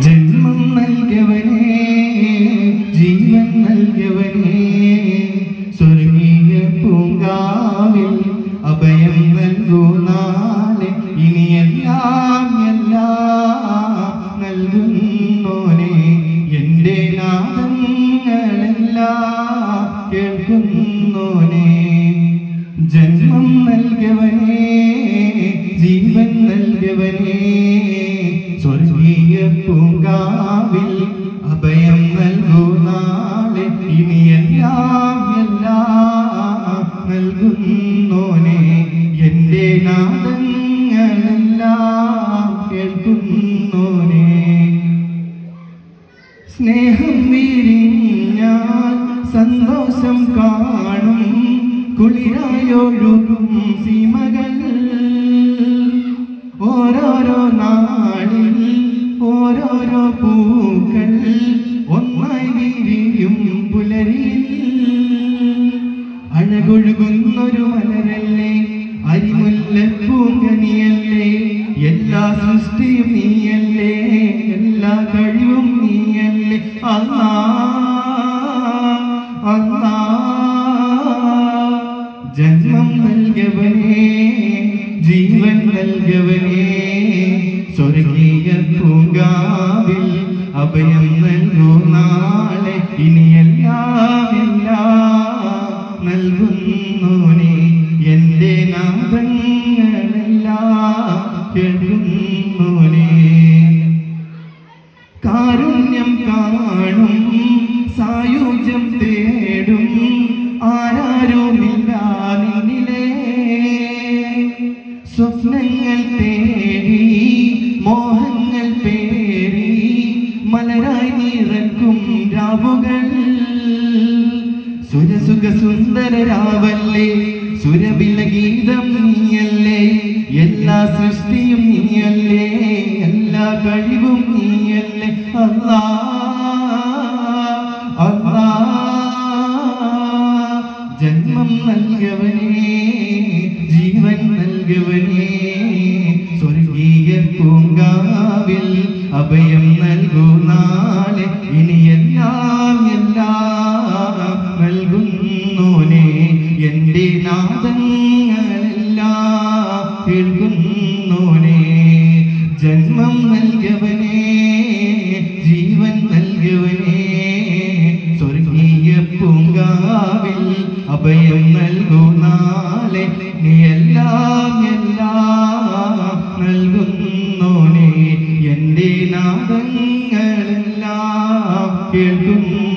ജന്മം നൽകിയവനേ, ജീവൻ നൽകിയവനേ, സ്വർഗീയ പൂങ്കാവിൽ അഭയം നൽകൂ നാളെ. ഇനിയെല്ലാം എല്ലാം നൽകുന്നോനെ, എൻ്റെ നാദങ്ങളെല്ലാം കേൾക്കുന്നോനെ. ജന്മം നൽകിയവനേ, ജീവൻ നൽകിയവനേ, സ്വർഗീയ പൂങ്കാവിൽ അഭയം നൽകൂ നാളെ. ഇനിയെല്ലാം എല്ലാം നൽകുന്നോനെ, എൻ്റെ നാദങ്ങളെല്ലാം കേൾക്കുന്നോനെ. സ്നേഹം വിരിഞ്ഞാൽ സന്തോഷം കാണും, കുളിരായൊഴുകും സീമകൾ. ഓരോരോ നാളിൽ ഓരോരോ പൂക്കൾ ഒന്നായി വിരിയും പുലരിയിൽ. അഴകൊഴുകുന്നൊരു മലരല്ലേ, അരിമുല്ലപ്പൂങ്കനിയല്ലേ, എല്ലാ സൃഷ്ടിയും നീയല്ലേ, എല്ലാ കഴിവും നീയല്ലേ. അല്ലാ അല്ലാ, ജന്മം നൽകിയവനേ, ജീവൻ നൽകിയവനേ, സ്വർഗീയ പൂങ്കാവിൽ അഭയം നൽകൂ നാളെ. ഇനിയെല്ലാം എല്ലാം നൽകുന്നോനെ, എൻ്റെ നാദങ്ങളെല്ലാം കേൾക്കുന്നോനെ. കാരുണ്യം കാണും, സായുജ്യം തേടും, ആരാരുമില്ല നിന്നിലേ. സ്വപ്നങ്ങൾ തേടി മോഹങ്ങൾ പേരി മലരായി നിറക്കും രാവുകൾ. സുരസുഖ സുന്ദര രാവല്ലേ, സുരബില ഗീതം നീയല്ലേ, എല്ലാ സൃഷ്ടിയും നീയല്ലേ, എല്ലാ കഴിവും നീയല്ലേ. അല്ലാ അല്ലാ, ജന്മം നൽകിയവനേ, ജീവൻ നൽകിയവനേ, സ്വർഗീയ പൂങ്കാവിൽ അഭയം നൽകൂ നാളെ. ഇനിയെല്ലാം എല്ലാം നൽകുന്നോനെ, എൻ്റെ നാദങ്ങളെല്ലാം കേൾക്കുന്നോനെ. ജന്മം നൽകിയവനേ, ജീവൻ നൽകിയവനേ, സ്വർഗീയ പൂങ്കാവിൽ അഭയം നൽകൂ നാളെ. നീ എല്ലാം എല്ലാം നൽകുന്നോനെ, എൻ്റെ നാദങ്ങളെല്ലാം കേൾക്കുന്നു.